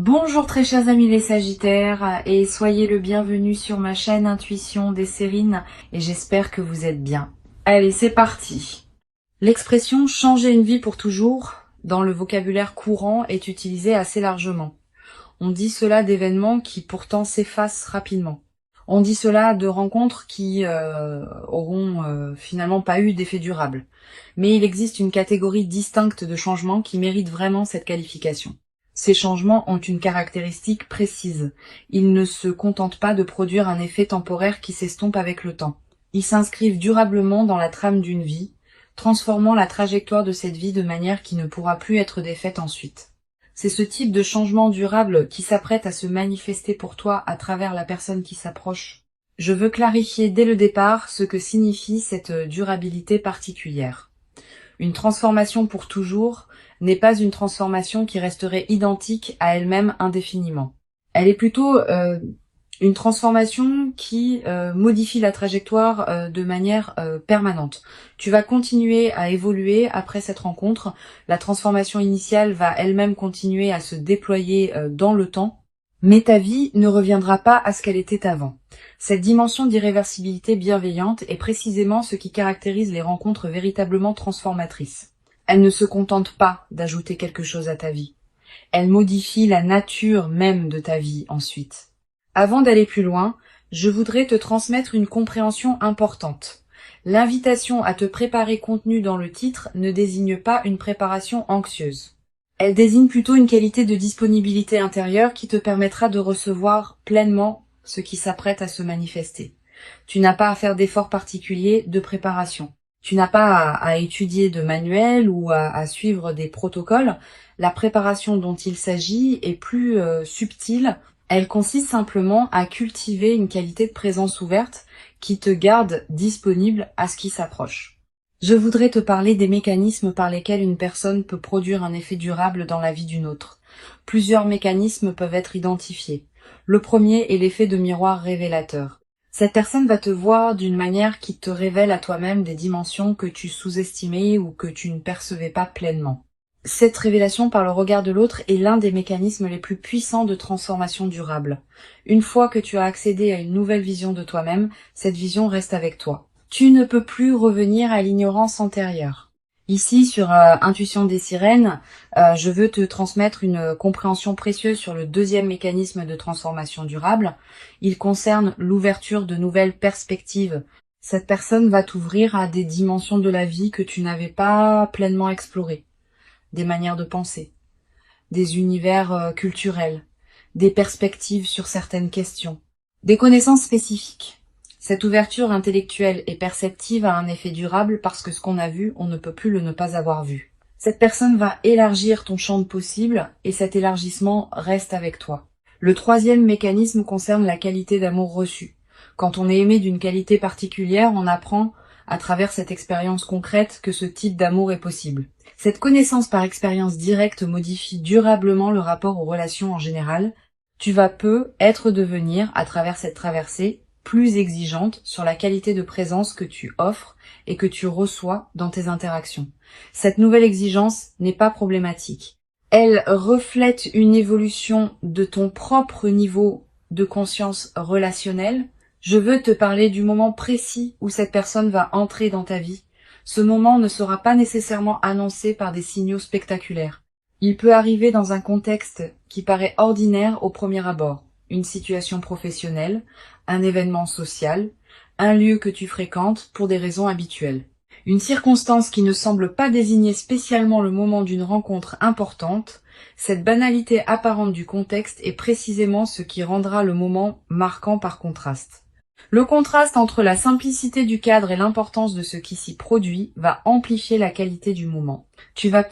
Bonjour très chers amis les Sagittaires et soyez le bienvenu sur ma chaîne Intuition des Sérines et j'espère que vous êtes bien. Allez, c'est parti. L'expression changer une vie pour toujours dans le vocabulaire courant est utilisée assez largement. On dit cela d'événements qui pourtant s'effacent rapidement. On dit cela de rencontres qui auront finalement pas eu d'effet durable. Mais il existe une catégorie distincte de changements qui méritent vraiment cette qualification. Ces changements ont une caractéristique précise. Ils ne se contentent pas de produire un effet temporaire qui s'estompe avec le temps. Ils s'inscrivent durablement dans la trame d'une vie, transformant la trajectoire de cette vie de manière qui ne pourra plus être défaite ensuite. C'est ce type de changement durable qui s'apprête à se manifester pour toi à travers la personne qui s'approche. Je veux clarifier dès le départ ce que signifie cette durabilité particulière. Une transformation pour toujours n'est pas une transformation qui resterait identique à elle-même indéfiniment. Elle est plutôt une transformation qui modifie la trajectoire de manière permanente. Tu vas continuer à évoluer après cette rencontre. La transformation initiale va elle-même continuer à se déployer dans le temps, mais ta vie ne reviendra pas à ce qu'elle était avant. Cette dimension d'irréversibilité bienveillante est précisément ce qui caractérise les rencontres véritablement transformatrices. Elle ne se contente pas d'ajouter quelque chose à ta vie. Elle modifie la nature même de ta vie ensuite. Avant d'aller plus loin, je voudrais te transmettre une compréhension importante. L'invitation à te préparer contenue dans le titre ne désigne pas une préparation anxieuse. Elle désigne plutôt une qualité de disponibilité intérieure qui te permettra de recevoir pleinement ce qui s'apprête à se manifester. Tu n'as pas à faire d'efforts particuliers de préparation. Tu n'as pas à étudier de manuels ou à suivre des protocoles. La préparation dont il s'agit est plus subtile. Elle consiste simplement à cultiver une qualité de présence ouverte qui te garde disponible à ce qui s'approche. Je voudrais te parler des mécanismes par lesquels une personne peut produire un effet durable dans la vie d'une autre. Plusieurs mécanismes peuvent être identifiés. Le premier est l'effet de miroir révélateur. Cette personne va te voir d'une manière qui te révèle à toi-même des dimensions que tu sous-estimais ou que tu ne percevais pas pleinement. Cette révélation par le regard de l'autre est l'un des mécanismes les plus puissants de transformation durable. Une fois que tu as accédé à une nouvelle vision de toi-même, cette vision reste avec toi. Tu ne peux plus revenir à l'ignorance antérieure. Ici, sur Intuition des Sirènes, je veux te transmettre une compréhension précieuse sur le deuxième mécanisme de transformation durable. Il concerne l'ouverture de nouvelles perspectives. Cette personne va t'ouvrir à des dimensions de la vie que tu n'avais pas pleinement explorées. Des manières de penser, des univers culturels, des perspectives sur certaines questions, des connaissances spécifiques. Cette ouverture intellectuelle et perceptive a un effet durable parce que ce qu'on a vu, on ne peut plus le ne pas avoir vu. Cette personne va élargir ton champ de possibles et cet élargissement reste avec toi. Le troisième mécanisme concerne la qualité d'amour reçu. Quand on est aimé d'une qualité particulière, on apprend à travers cette expérience concrète que ce type d'amour est possible. Cette connaissance par expérience directe modifie durablement le rapport aux relations en général. Tu vas devenir, à travers cette traversée, plus exigeante sur la qualité de présence que tu offres et que tu reçois dans tes interactions. Cette nouvelle exigence n'est pas problématique. Elle reflète une évolution de ton propre niveau de conscience relationnelle. Je veux te parler du moment précis où cette personne va entrer dans ta vie. Ce moment ne sera pas nécessairement annoncé par des signaux spectaculaires. Il peut arriver dans un contexte qui paraît ordinaire au premier abord. Une situation professionnelle, un événement social, un lieu que tu fréquentes pour des raisons habituelles. Une circonstance qui ne semble pas désigner spécialement le moment d'une rencontre importante, cette banalité apparente du contexte est précisément ce qui rendra le moment marquant par contraste. Le contraste entre la simplicité du cadre et l'importance de ce qui s'y produit va amplifier la qualité du moment. Tu vas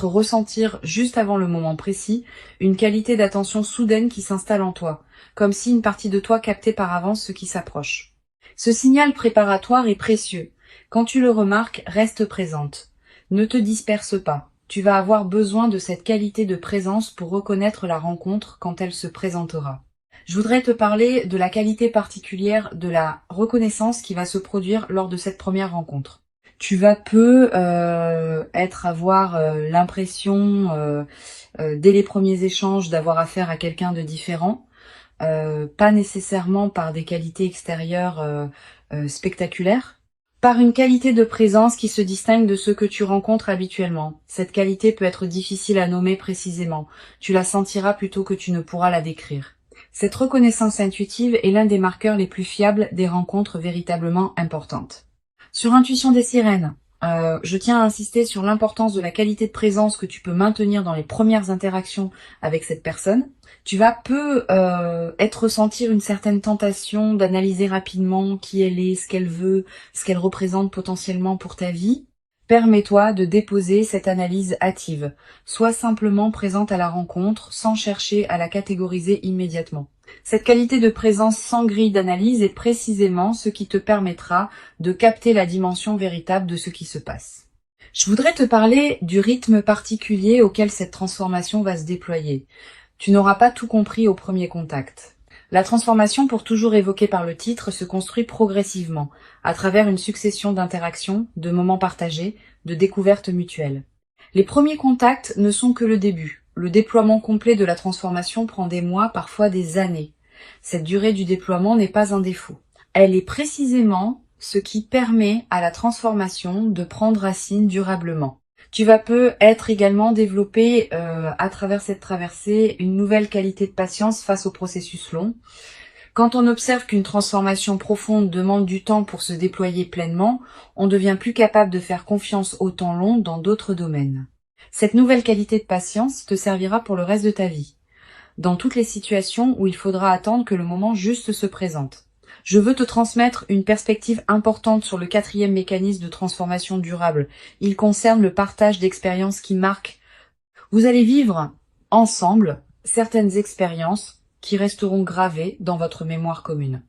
ressentir juste avant le moment précis une qualité d'attention soudaine qui s'installe en toi, comme si une partie de toi captait par avance ce qui s'approche. Ce signal préparatoire est précieux. Quand tu le remarques, reste présente. Ne te disperse pas. Tu vas avoir besoin de cette qualité de présence pour reconnaître la rencontre quand elle se présentera. Je voudrais te parler de la qualité particulière de la reconnaissance qui va se produire lors de cette première rencontre. Tu vas peu avoir l'impression, dès les premiers échanges, d'avoir affaire à quelqu'un de différent, pas nécessairement par des qualités extérieures spectaculaires, par une qualité de présence qui se distingue de ceux que tu rencontres habituellement. Cette qualité peut être difficile à nommer précisément. Tu la sentiras plutôt que tu ne pourras la décrire. Cette reconnaissance intuitive est l'un des marqueurs les plus fiables des rencontres véritablement importantes. Sur Intuition des sirènes, je tiens à insister sur l'importance de la qualité de présence que tu peux maintenir dans les premières interactions avec cette personne. Tu vas peu ressentir une certaine tentation d'analyser rapidement qui elle est, ce qu'elle veut, ce qu'elle représente potentiellement pour ta vie. Permets-toi de déposer cette analyse hâtive. Sois simplement présente à la rencontre sans chercher à la catégoriser immédiatement. Cette qualité de présence sans grille d'analyse est précisément ce qui te permettra de capter la dimension véritable de ce qui se passe. Je voudrais te parler du rythme particulier auquel cette transformation va se déployer. Tu n'auras pas tout compris au premier contact. La transformation, pour toujours évoquée par le titre, se construit progressivement, à travers une succession d'interactions, de moments partagés, de découvertes mutuelles. Les premiers contacts ne sont que le début. Le déploiement complet de la transformation prend des mois, parfois des années. Cette durée du déploiement n'est pas un défaut. Elle est précisément ce qui permet à la transformation de prendre racine durablement. Tu vas peut-être également développer à travers cette traversée une nouvelle qualité de patience face au processus long. Quand on observe qu'une transformation profonde demande du temps pour se déployer pleinement, on devient plus capable de faire confiance au temps long dans d'autres domaines. Cette nouvelle qualité de patience te servira pour le reste de ta vie, dans toutes les situations où il faudra attendre que le moment juste se présente. Je veux te transmettre une perspective importante sur le 4e mécanisme de transformation durable. Il concerne le partage d'expériences qui marquent. Vous allez vivre ensemble certaines expériences qui resteront gravées dans votre mémoire commune.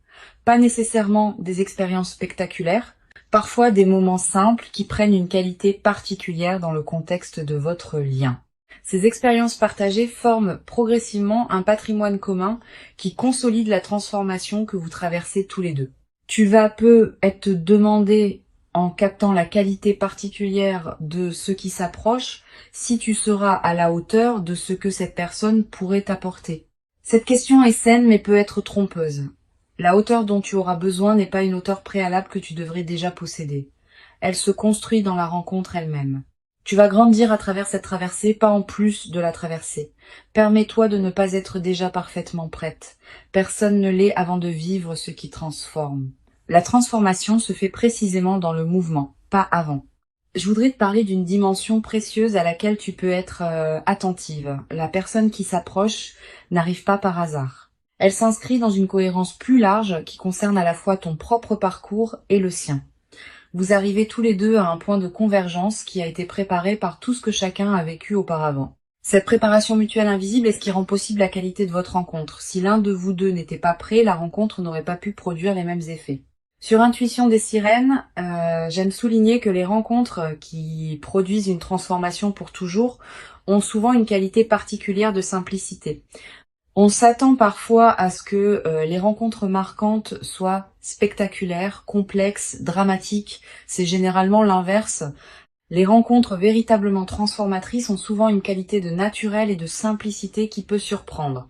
Pas nécessairement des expériences spectaculaires, parfois des moments simples qui prennent une qualité particulière dans le contexte de votre lien. Ces expériences partagées forment progressivement un patrimoine commun qui consolide la transformation que vous traversez tous les deux. Tu vas être demandé, en captant la qualité particulière de ce qui s'approche, si tu seras à la hauteur de ce que cette personne pourrait t'apporter. Cette question est saine mais peut être trompeuse. La hauteur dont tu auras besoin n'est pas une hauteur préalable que tu devrais déjà posséder. Elle se construit dans la rencontre elle-même. Tu vas grandir à travers cette traversée, pas en plus de la traversée. Permets-toi de ne pas être déjà parfaitement prête. Personne ne l'est avant de vivre ce qui transforme. La transformation se fait précisément dans le mouvement, pas avant. Je voudrais te parler d'une dimension précieuse à laquelle tu peux être attentive. La personne qui s'approche n'arrive pas par hasard. Elle s'inscrit dans une cohérence plus large qui concerne à la fois ton propre parcours et le sien. Vous arrivez tous les deux à un point de convergence qui a été préparé par tout ce que chacun a vécu auparavant. Cette préparation mutuelle invisible est ce qui rend possible la qualité de votre rencontre. Si l'un de vous deux n'était pas prêt, la rencontre n'aurait pas pu produire les mêmes effets. Sur Intuition des sirènes, j'aime souligner que les rencontres qui produisent une transformation pour toujours ont souvent une qualité particulière de simplicité. On s'attend parfois à ce que les rencontres marquantes soient spectaculaires, complexes, dramatiques. C'est généralement l'inverse. Les rencontres véritablement transformatrices ont souvent une qualité de naturel et de simplicité qui peut surprendre.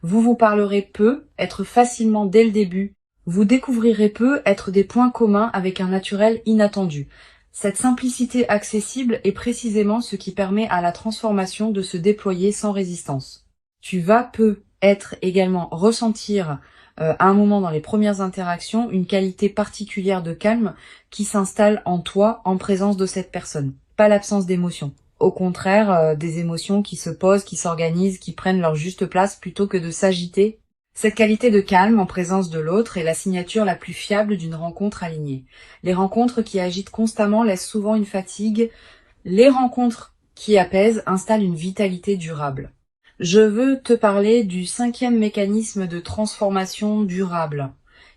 Vous vous parlerez peu, être facilement dès le début. Vous découvrirez peu, être des points communs avec un naturel inattendu. Cette simplicité accessible est précisément ce qui permet à la transformation de se déployer sans résistance. Tu vas peu être également ressentir à un moment dans les premières interactions une qualité particulière de calme qui s'installe en toi en présence de cette personne. Pas l'absence d'émotions. Au contraire, des émotions qui se posent, qui s'organisent, qui prennent leur juste place plutôt que de s'agiter. Cette qualité de calme en présence de l'autre est la signature la plus fiable d'une rencontre alignée. Les rencontres qui agitent constamment laissent souvent une fatigue. Les rencontres qui apaisent installent une vitalité durable. Je veux te parler du 5e mécanisme de transformation durable.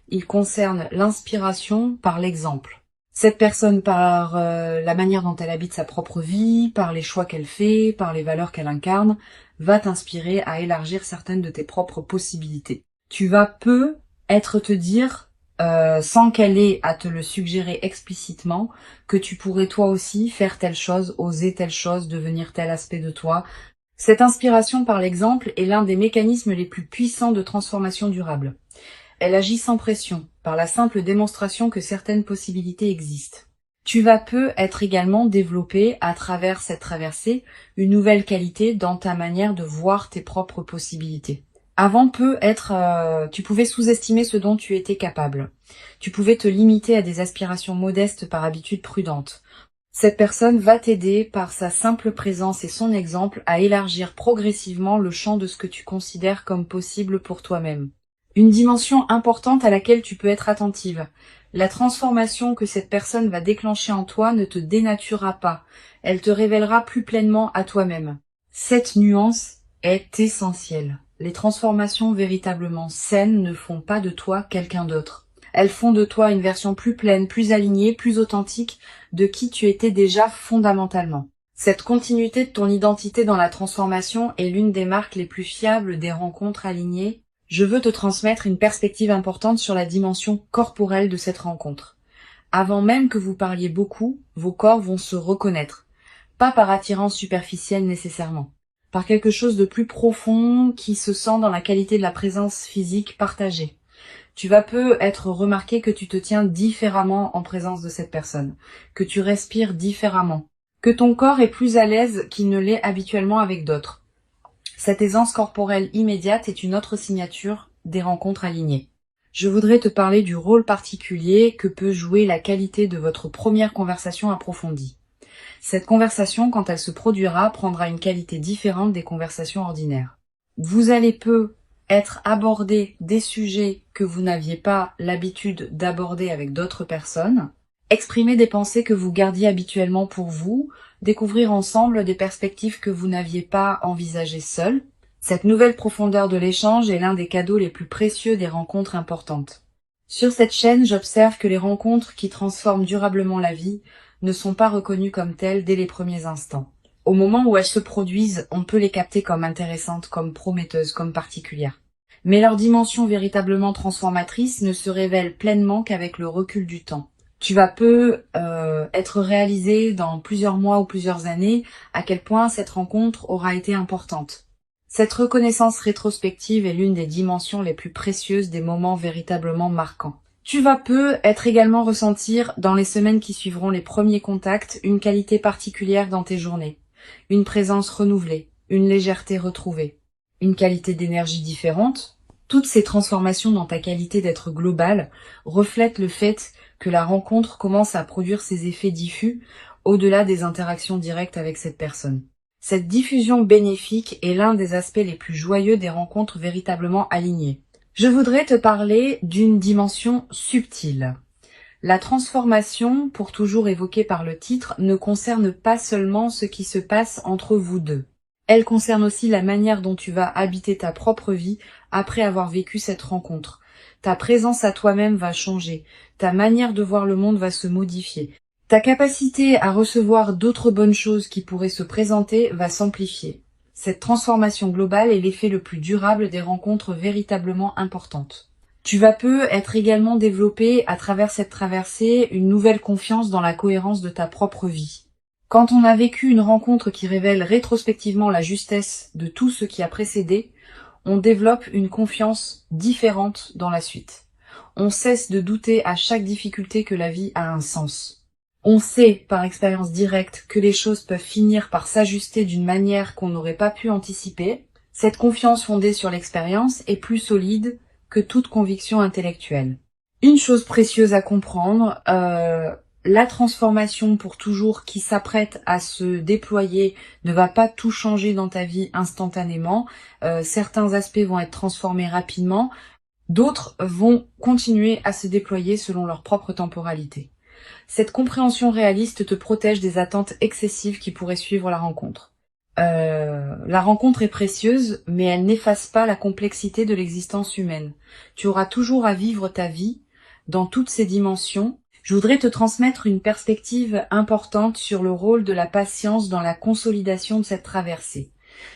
Il concerne l'inspiration par l'exemple. Cette personne, par la manière dont elle habite sa propre vie, par les choix qu'elle fait, par les valeurs qu'elle incarne, va t'inspirer à élargir certaines de tes propres possibilités. Tu vas te dire sans qu'elle ait à te le suggérer explicitement, que tu pourrais toi aussi faire telle chose, oser telle chose, devenir tel aspect de toi. Cette inspiration par l'exemple est l'un des mécanismes les plus puissants de transformation durable. Elle agit sans pression, par la simple démonstration que certaines possibilités existent. Tu vas peu être également développé à travers cette traversée une nouvelle qualité dans ta manière de voir tes propres possibilités. Avant tu pouvais sous-estimer ce dont tu étais capable. Tu pouvais te limiter à des aspirations modestes par habitude prudente. Cette personne va t'aider par sa simple présence et son exemple à élargir progressivement le champ de ce que tu considères comme possible pour toi-même. Une dimension importante à laquelle tu peux être attentive. La transformation que cette personne va déclencher en toi ne te dénaturera pas. Elle te révélera plus pleinement à toi-même. Cette nuance est essentielle. Les transformations véritablement saines ne font pas de toi quelqu'un d'autre. Elles font de toi une version plus pleine, plus alignée, plus authentique de qui tu étais déjà fondamentalement. Cette continuité de ton identité dans la transformation est l'une des marques les plus fiables des rencontres alignées. Je veux te transmettre une perspective importante sur la dimension corporelle de cette rencontre. Avant même que vous parliez beaucoup, vos corps vont se reconnaître. Pas par attirance superficielle nécessairement. Par quelque chose de plus profond qui se sent dans la qualité de la présence physique partagée. Tu vas peu être remarqué que tu te tiens différemment en présence de cette personne, que tu respires différemment, que ton corps est plus à l'aise qu'il ne l'est habituellement avec d'autres. Cette aisance corporelle immédiate est une autre signature des rencontres alignées. Je voudrais te parler du rôle particulier que peut jouer la qualité de votre première conversation approfondie. Cette conversation, quand elle se produira, prendra une qualité différente des conversations ordinaires. Vous allez peu être abordé des sujets que vous n'aviez pas l'habitude d'aborder avec d'autres personnes, exprimer des pensées que vous gardiez habituellement pour vous, découvrir ensemble des perspectives que vous n'aviez pas envisagées seul. Cette nouvelle profondeur de l'échange est l'un des cadeaux les plus précieux des rencontres importantes. Sur cette chaîne, j'observe que les rencontres qui transforment durablement la vie ne sont pas reconnues comme telles dès les premiers instants. Au moment où elles se produisent, on peut les capter comme intéressantes, comme prometteuses, comme particulières. Mais leur dimension véritablement transformatrice ne se révèle pleinement qu'avec le recul du temps. Tu vas peu être réalisé dans plusieurs mois ou plusieurs années à quel point cette rencontre aura été importante. Cette reconnaissance rétrospective est l'une des dimensions les plus précieuses des moments véritablement marquants. Tu vas peu être également ressentir dans les semaines qui suivront les premiers contacts une qualité particulière dans tes journées, une présence renouvelée, une légèreté retrouvée, une qualité d'énergie différente. Toutes ces transformations dans ta qualité d'être globale reflètent le fait que la rencontre commence à produire ses effets diffus au-delà des interactions directes avec cette personne. Cette diffusion bénéfique est l'un des aspects les plus joyeux des rencontres véritablement alignées. Je voudrais te parler d'une dimension subtile. La transformation, pour toujours évoquée par le titre, ne concerne pas seulement ce qui se passe entre vous deux. Elle concerne aussi la manière dont tu vas habiter ta propre vie après avoir vécu cette rencontre. Ta présence à toi-même va changer, ta manière de voir le monde va se modifier. Ta capacité à recevoir d'autres bonnes choses qui pourraient se présenter va s'amplifier. Cette transformation globale est l'effet le plus durable des rencontres véritablement importantes. Tu vas peu être également développé à travers cette traversée une nouvelle confiance dans la cohérence de ta propre vie. Quand on a vécu une rencontre qui révèle rétrospectivement la justesse de tout ce qui a précédé, on développe une confiance différente dans la suite. On cesse de douter à chaque difficulté que la vie a un sens. On sait, par expérience directe, que les choses peuvent finir par s'ajuster d'une manière qu'on n'aurait pas pu anticiper. Cette confiance fondée sur l'expérience est plus solide que toute conviction intellectuelle. Une chose précieuse à comprendre, la transformation pour toujours qui s'apprête à se déployer ne va pas tout changer dans ta vie instantanément. Certains aspects vont être transformés rapidement, d'autres vont continuer à se déployer selon leur propre temporalité. Cette compréhension réaliste te protège des attentes excessives qui pourraient suivre la rencontre. La rencontre est précieuse, mais elle n'efface pas la complexité de l'existence humaine. Tu auras toujours à vivre ta vie dans toutes ses dimensions. Je voudrais te transmettre une perspective importante sur le rôle de la patience dans la consolidation de cette traversée.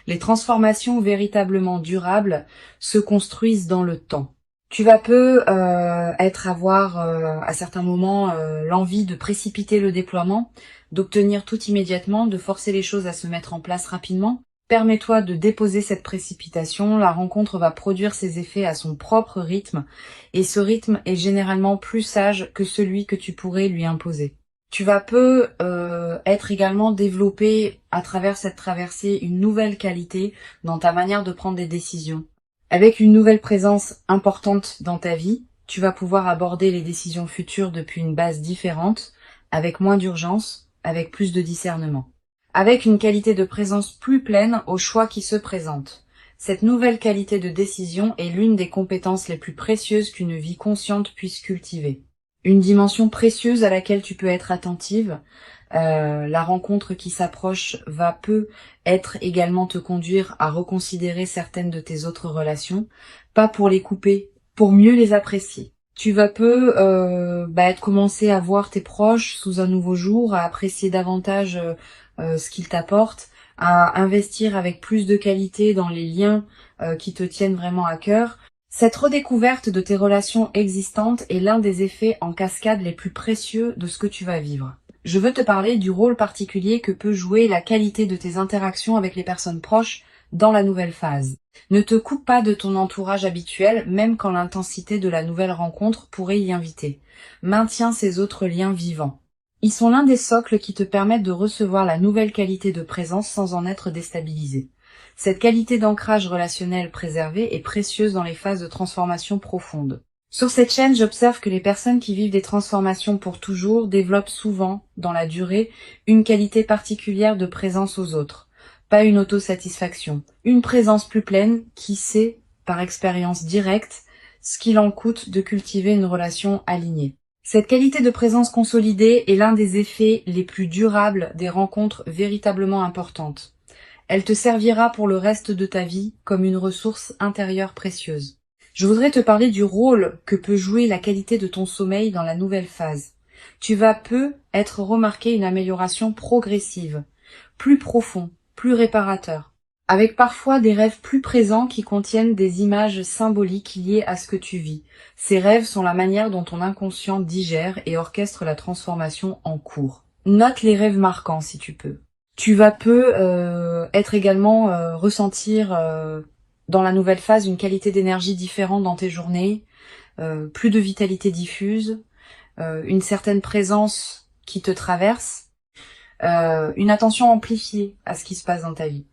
Les transformations véritablement durables se construisent dans le temps. Tu vas peu avoir à certains moments l'envie de précipiter le déploiement, d'obtenir tout immédiatement, de forcer les choses à se mettre en place rapidement. Permets-toi de déposer cette précipitation, la rencontre va produire ses effets à son propre rythme, et ce rythme est généralement plus sage que celui que tu pourrais lui imposer. Tu vas peu être également développé à travers cette traversée une nouvelle qualité dans ta manière de prendre des décisions. Avec une nouvelle présence importante dans ta vie, tu vas pouvoir aborder les décisions futures depuis une base différente, avec moins d'urgence, avec plus de discernement. Avec une qualité de présence plus pleine aux choix qui se présentent. Cette nouvelle qualité de décision est l'une des compétences les plus précieuses qu'une vie consciente puisse cultiver. Une dimension précieuse à laquelle tu peux être attentive. La rencontre qui s'approche va peu être également te conduire à reconsidérer certaines de tes autres relations, pas pour les couper, pour mieux les apprécier. Tu vas peu commencer à voir tes proches sous un nouveau jour, à apprécier davantage ce qu'ils t'apportent, à investir avec plus de qualité dans les liens qui te tiennent vraiment à cœur. Cette redécouverte de tes relations existantes est l'un des effets en cascade les plus précieux de ce que tu vas vivre. Je veux te parler du rôle particulier que peut jouer la qualité de tes interactions avec les personnes proches dans la nouvelle phase. Ne te coupe pas de ton entourage habituel, même quand l'intensité de la nouvelle rencontre pourrait y inviter. Maintiens ces autres liens vivants. Ils sont l'un des socles qui te permettent de recevoir la nouvelle qualité de présence sans en être déstabilisé. Cette qualité d'ancrage relationnel préservé est précieuse dans les phases de transformation profonde. Sur cette chaîne, j'observe que les personnes qui vivent des transformations pour toujours développent souvent, dans la durée, une qualité particulière de présence aux autres. Pas une autosatisfaction. Une présence plus pleine qui sait, par expérience directe, ce qu'il en coûte de cultiver une relation alignée. Cette qualité de présence consolidée est l'un des effets les plus durables des rencontres véritablement importantes. Elle te servira pour le reste de ta vie comme une ressource intérieure précieuse. Je voudrais te parler du rôle que peut jouer la qualité de ton sommeil dans la nouvelle phase. Tu vas peu être remarqué une amélioration progressive, plus profond, plus réparateur, avec parfois des rêves plus présents qui contiennent des images symboliques liées à ce que tu vis. Ces rêves sont la manière dont ton inconscient digère et orchestre la transformation en cours. Note les rêves marquants si tu peux. Tu vas peu être également ressentir dans la nouvelle phase une qualité d'énergie différente dans tes journées, plus de vitalité diffuse, une certaine présence qui te traverse, une attention amplifiée à ce qui se passe dans ta vie.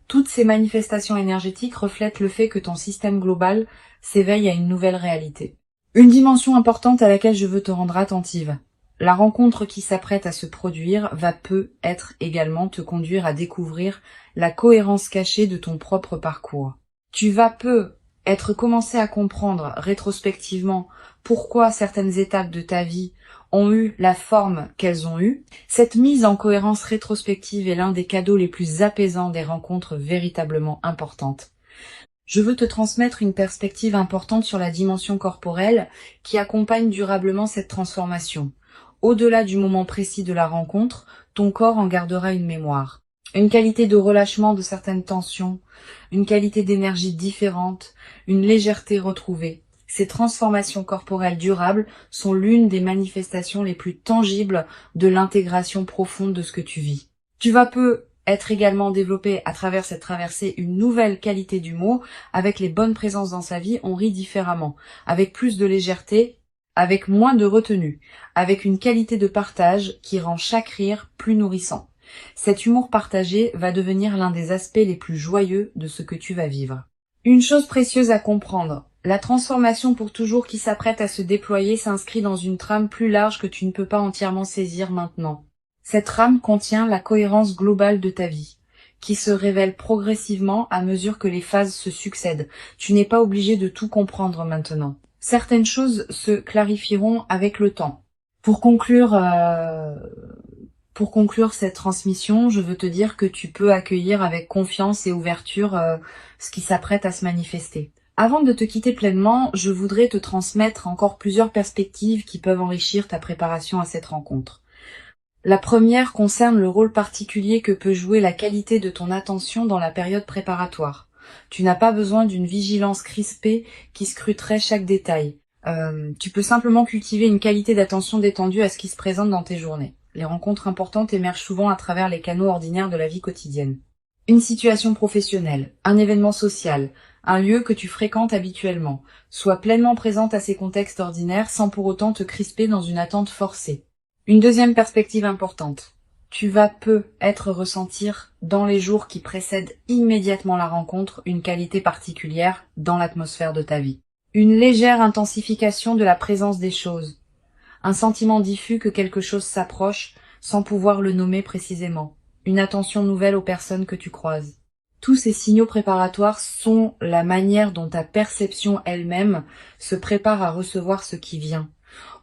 Toutes ces manifestations énergétiques reflètent le fait que ton système global s'éveille à une nouvelle réalité. Une dimension importante à laquelle je veux te rendre attentive. La rencontre qui s'apprête à se produire va peu être également te conduire à découvrir la cohérence cachée de ton propre parcours. Tu vas peu être commencé à comprendre rétrospectivement pourquoi certaines étapes de ta vie ont eu la forme qu'elles ont eue. Cette mise en cohérence rétrospective est l'un des cadeaux les plus apaisants des rencontres véritablement importantes. Je veux te transmettre une perspective importante sur la dimension corporelle qui accompagne durablement cette transformation. Au-delà du moment précis de la rencontre, ton corps en gardera une mémoire. Une qualité de relâchement de certaines tensions, une qualité d'énergie différente, une légèreté retrouvée. Ces transformations corporelles durables sont l'une des manifestations les plus tangibles de l'intégration profonde de ce que tu vis. Tu vas peu être également développé à travers cette traversée une nouvelle qualité d'humour. Avec les bonnes présences dans sa vie, on rit différemment, avec plus de légèreté, avec moins de retenue, avec une qualité de partage qui rend chaque rire plus nourrissant. Cet humour partagé va devenir l'un des aspects les plus joyeux de ce que tu vas vivre. Une chose précieuse à comprendre, la transformation pour toujours qui s'apprête à se déployer s'inscrit dans une trame plus large que tu ne peux pas entièrement saisir maintenant. Cette trame contient la cohérence globale de ta vie, qui se révèle progressivement à mesure que les phases se succèdent. Tu n'es pas obligé de tout comprendre maintenant. Certaines choses se clarifieront avec le temps. Pour conclure cette transmission, je veux te dire que tu peux accueillir avec confiance et ouverture ce qui s'apprête à se manifester. Avant de te quitter pleinement, je voudrais te transmettre encore plusieurs perspectives qui peuvent enrichir ta préparation à cette rencontre. La première concerne le rôle particulier que peut jouer la qualité de ton attention dans la période préparatoire. Tu n'as pas besoin d'une vigilance crispée qui scruterait chaque détail. Tu peux simplement cultiver une qualité d'attention détendue à ce qui se présente dans tes journées. Les rencontres importantes émergent souvent à travers les canaux ordinaires de la vie quotidienne. Une situation professionnelle, un événement social, un lieu que tu fréquentes habituellement. Sois pleinement présente à ces contextes ordinaires sans pour autant te crisper dans une attente forcée. Une deuxième perspective importante. Tu vas peut-être ressentir dans les jours qui précèdent immédiatement la rencontre une qualité particulière dans l'atmosphère de ta vie. Une légère intensification de la présence des choses. Un sentiment diffus que quelque chose s'approche sans pouvoir le nommer précisément. Une attention nouvelle aux personnes que tu croises. Tous ces signaux préparatoires sont la manière dont ta perception elle-même se prépare à recevoir ce qui vient.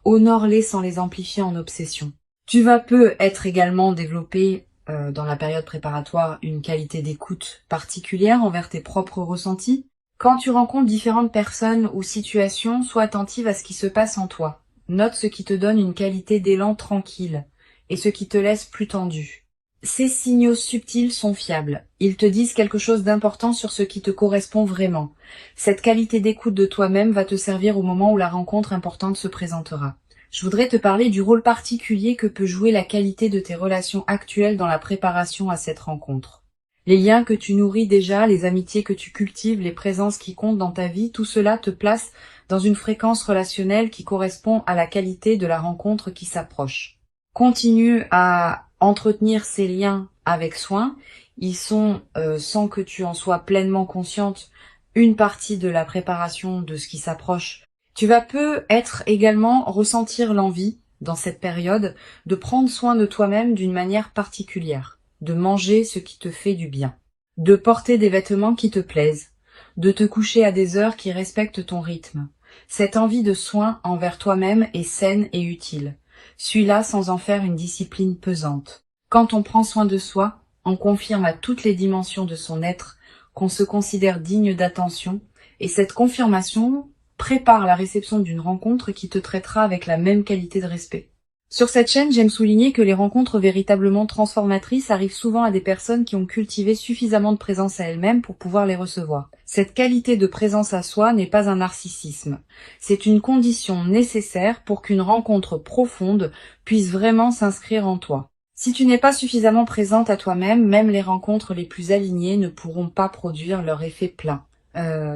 Honore-les sans les amplifier en obsession. Tu vas peut-être également développer dans la période préparatoire une qualité d'écoute particulière envers tes propres ressentis. Quand tu rencontres différentes personnes ou situations, sois attentive à ce qui se passe en toi. Note ce qui te donne une qualité d'élan tranquille et ce qui te laisse plus tendu. Ces signaux subtils sont fiables. Ils te disent quelque chose d'important sur ce qui te correspond vraiment. Cette qualité d'écoute de toi-même va te servir au moment où la rencontre importante se présentera. Je voudrais te parler du rôle particulier que peut jouer la qualité de tes relations actuelles dans la préparation à cette rencontre. Les liens que tu nourris déjà, les amitiés que tu cultives, les présences qui comptent dans ta vie, tout cela te place dans une fréquence relationnelle qui correspond à la qualité de la rencontre qui s'approche. Continue à entretenir ces liens avec soin. Ils sont, sans que tu en sois pleinement consciente, une partie de la préparation de ce qui s'approche. Tu vas peut-être également ressentir l'envie, dans cette période, de prendre soin de toi-même d'une manière particulière, de manger ce qui te fait du bien, de porter des vêtements qui te plaisent, de te coucher à des heures qui respectent ton rythme. Cette envie de soin envers toi-même est saine et utile. Suis-la sans en faire une discipline pesante. Quand on prend soin de soi, on confirme à toutes les dimensions de son être qu'on se considère digne d'attention, et cette confirmation prépare la réception d'une rencontre qui te traitera avec la même qualité de respect. Sur cette chaîne, j'aime souligner que les rencontres véritablement transformatrices arrivent souvent à des personnes qui ont cultivé suffisamment de présence à elles-mêmes pour pouvoir les recevoir. Cette qualité de présence à soi n'est pas un narcissisme. C'est une condition nécessaire pour qu'une rencontre profonde puisse vraiment s'inscrire en toi. Si tu n'es pas suffisamment présente à toi-même, même les rencontres les plus alignées ne pourront pas produire leur effet plein.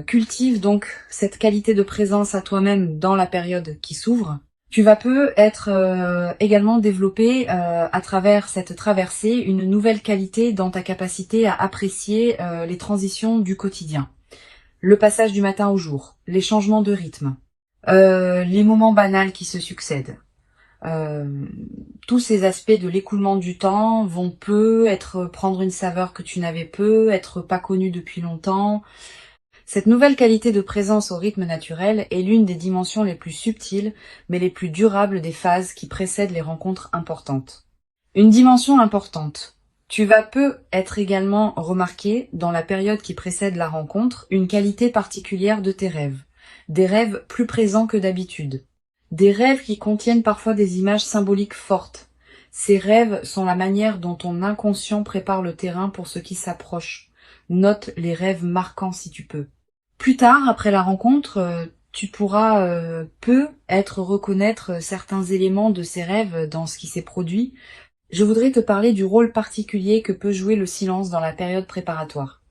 Cultive donc cette qualité de présence à toi-même dans la période qui s'ouvre. Tu vas peut-être également développer à travers cette traversée une nouvelle qualité dans ta capacité à apprécier les transitions du quotidien. Le passage du matin au jour, les changements de rythme, les moments banals qui se succèdent. Tous ces aspects de l'écoulement du temps vont prendre une saveur que tu n'avais être pas connue depuis longtemps. Cette nouvelle qualité de présence au rythme naturel est l'une des dimensions les plus subtiles, mais les plus durables des phases qui précèdent les rencontres importantes. Une dimension importante. Tu vas peut-être également remarquer, dans la période qui précède la rencontre, une qualité particulière de tes rêves. Des rêves plus présents que d'habitude. Des rêves qui contiennent parfois des images symboliques fortes. Ces rêves sont la manière dont ton inconscient prépare le terrain pour ce qui s'approche. Note les rêves marquants si tu peux. Plus tard, après la rencontre, tu pourras peut-être reconnaître certains éléments de ces rêves dans ce qui s'est produit. Je voudrais te parler du rôle particulier que peut jouer le silence dans la période préparatoire.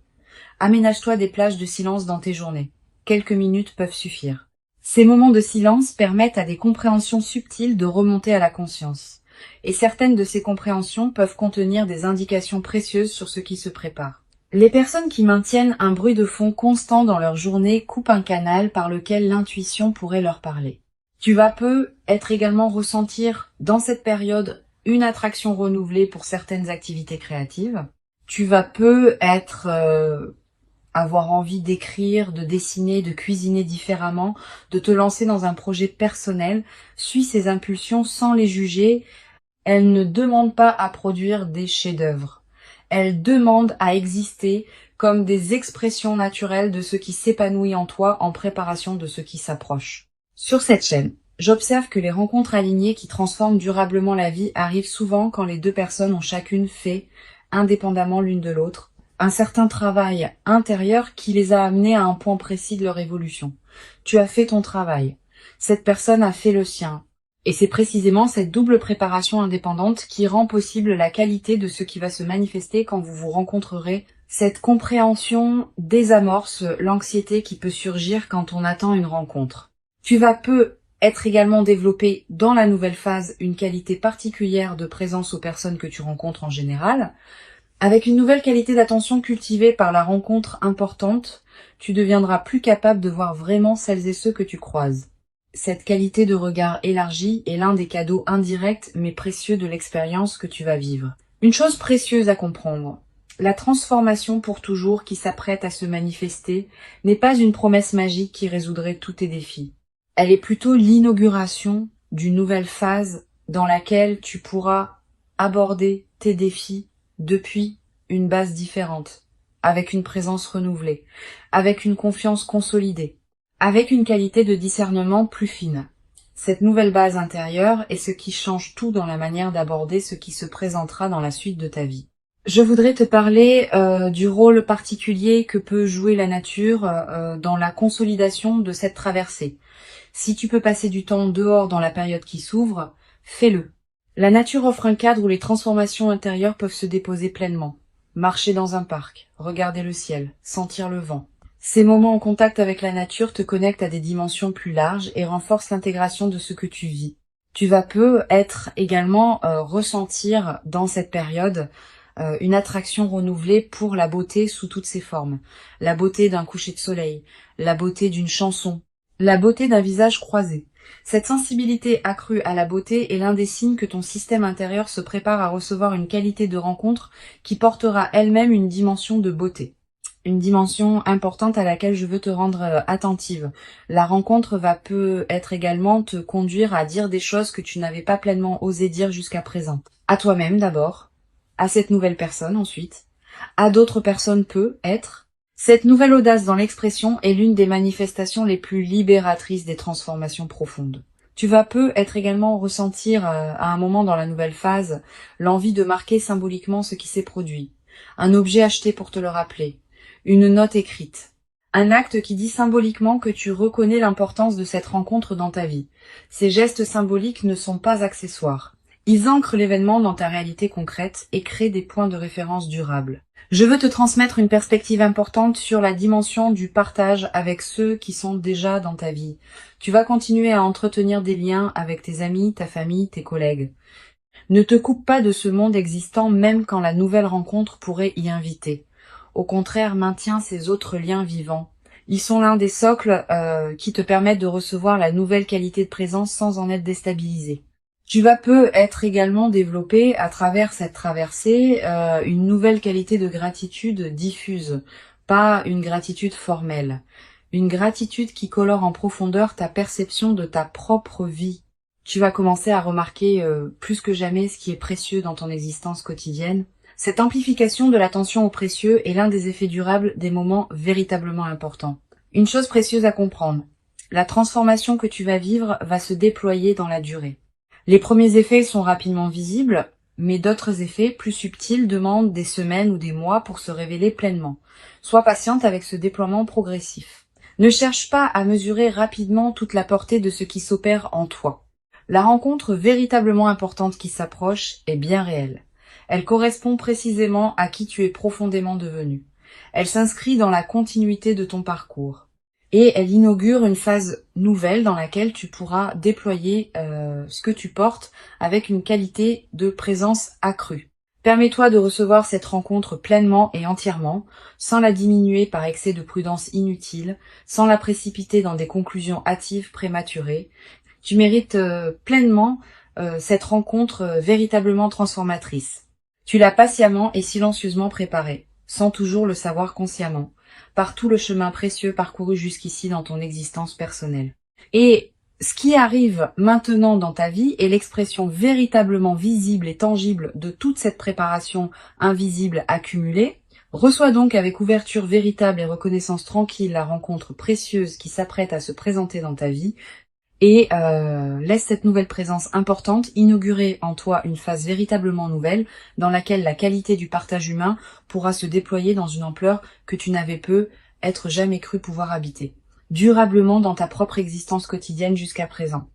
Aménage-toi des plages de silence dans tes journées. Quelques minutes peuvent suffire. Ces moments de silence permettent à des compréhensions subtiles de remonter à la conscience. Et certaines de ces compréhensions peuvent contenir des indications précieuses sur ce qui se prépare. Les personnes qui maintiennent un bruit de fond constant dans leur journée coupent un canal par lequel l'intuition pourrait leur parler. Tu vas peut-être également ressentir dans cette période une attraction renouvelée pour certaines activités créatives. Tu vas peut-être avoir envie d'écrire, de dessiner, de cuisiner différemment, de te lancer dans un projet personnel. Suis ces impulsions sans les juger. Elles ne demandent pas à produire des chefs-d'œuvre. Elles demandent à exister comme des expressions naturelles de ce qui s'épanouit en toi en préparation de ce qui s'approche. Sur cette chaîne, j'observe que les rencontres alignées qui transforment durablement la vie arrivent souvent quand les deux personnes ont chacune fait, indépendamment l'une de l'autre, un certain travail intérieur qui les a amenés à un point précis de leur évolution. Tu as fait ton travail. Cette personne a fait le sien. Et c'est précisément cette double préparation indépendante qui rend possible la qualité de ce qui va se manifester quand vous vous rencontrerez. Cette compréhension désamorce l'anxiété qui peut surgir quand on attend une rencontre. Tu vas peu être également développé dans la nouvelle phase une qualité particulière de présence aux personnes que tu rencontres en général. Avec une nouvelle qualité d'attention cultivée par la rencontre importante, tu deviendras plus capable de voir vraiment celles et ceux que tu croises. Cette qualité de regard élargi est l'un des cadeaux indirects mais précieux de l'expérience que tu vas vivre. Une chose précieuse à comprendre. La transformation pour toujours qui s'apprête à se manifester n'est pas une promesse magique qui résoudrait tous tes défis. Elle est plutôt l'inauguration d'une nouvelle phase dans laquelle tu pourras aborder tes défis depuis une base différente, avec une présence renouvelée, avec une confiance consolidée, avec une qualité de discernement plus fine. Cette nouvelle base intérieure est ce qui change tout dans la manière d'aborder ce qui se présentera dans la suite de ta vie. Je voudrais te parler du rôle particulier que peut jouer la nature dans la consolidation de cette traversée. Si tu peux passer du temps dehors dans la période qui s'ouvre, fais-le. La nature offre un cadre où les transformations intérieures peuvent se déposer pleinement. Marcher dans un parc, regarder le ciel, sentir le vent. Ces moments en contact avec la nature te connectent à des dimensions plus larges et renforcent l'intégration de ce que tu vis. Tu vas être également ressentir dans cette période une attraction renouvelée pour la beauté sous toutes ses formes. La beauté d'un coucher de soleil, la beauté d'une chanson, la beauté d'un visage croisé. Cette sensibilité accrue à la beauté est l'un des signes que ton système intérieur se prépare à recevoir une qualité de rencontre qui portera elle-même une dimension de beauté. Une dimension importante à laquelle je veux te rendre attentive. La rencontre peut être également te conduire à dire des choses que tu n'avais pas pleinement osé dire jusqu'à présent. À toi-même d'abord, à cette nouvelle personne ensuite, à d'autres personnes être. Cette nouvelle audace dans l'expression est l'une des manifestations les plus libératrices des transformations profondes. Tu vas être également ressentir à un moment dans la nouvelle phase l'envie de marquer symboliquement ce qui s'est produit. Un objet acheté pour te le rappeler. Une note écrite. Un acte qui dit symboliquement que tu reconnais l'importance de cette rencontre dans ta vie. Ces gestes symboliques ne sont pas accessoires. Ils ancrent l'événement dans ta réalité concrète et créent des points de référence durables. Je veux te transmettre une perspective importante sur la dimension du partage avec ceux qui sont déjà dans ta vie. Tu vas continuer à entretenir des liens avec tes amis, ta famille, tes collègues. Ne te coupe pas de ce monde existant même quand la nouvelle rencontre pourrait y inviter. Au contraire, maintiens ces autres liens vivants. Ils sont l'un des socles qui te permettent de recevoir la nouvelle qualité de présence sans en être déstabilisé. Tu vas être également développé à travers cette traversée une nouvelle qualité de gratitude diffuse, pas une gratitude formelle. Une gratitude qui colore en profondeur ta perception de ta propre vie. Tu vas commencer à remarquer plus que jamais ce qui est précieux dans ton existence quotidienne. Cette amplification de l'attention au précieux est l'un des effets durables des moments véritablement importants. Une chose précieuse à comprendre, la transformation que tu vas vivre va se déployer dans la durée. Les premiers effets sont rapidement visibles, mais d'autres effets plus subtils demandent des semaines ou des mois pour se révéler pleinement. Sois patiente avec ce déploiement progressif. Ne cherche pas à mesurer rapidement toute la portée de ce qui s'opère en toi. La rencontre véritablement importante qui s'approche est bien réelle. Elle correspond précisément à qui tu es profondément devenu. Elle s'inscrit dans la continuité de ton parcours. Et elle inaugure une phase nouvelle dans laquelle tu pourras déployer ce que tu portes avec une qualité de présence accrue. Permets-toi de recevoir cette rencontre pleinement et entièrement, sans la diminuer par excès de prudence inutile, sans la précipiter dans des conclusions hâtives prématurées. Tu mérites pleinement cette rencontre véritablement transformatrice. Tu l'as patiemment et silencieusement préparée, sans toujours le savoir consciemment, par tout le chemin précieux parcouru jusqu'ici dans ton existence personnelle. Et ce qui arrive maintenant dans ta vie est l'expression véritablement visible et tangible de toute cette préparation invisible accumulée. Reçois donc avec ouverture véritable et reconnaissance tranquille la rencontre précieuse qui s'apprête à se présenter dans ta vie. et laisse cette nouvelle présence importante inaugurer en toi une phase véritablement nouvelle dans laquelle la qualité du partage humain pourra se déployer dans une ampleur que tu n'avais peut-être jamais cru pouvoir habiter, durablement dans ta propre existence quotidienne jusqu'à présent.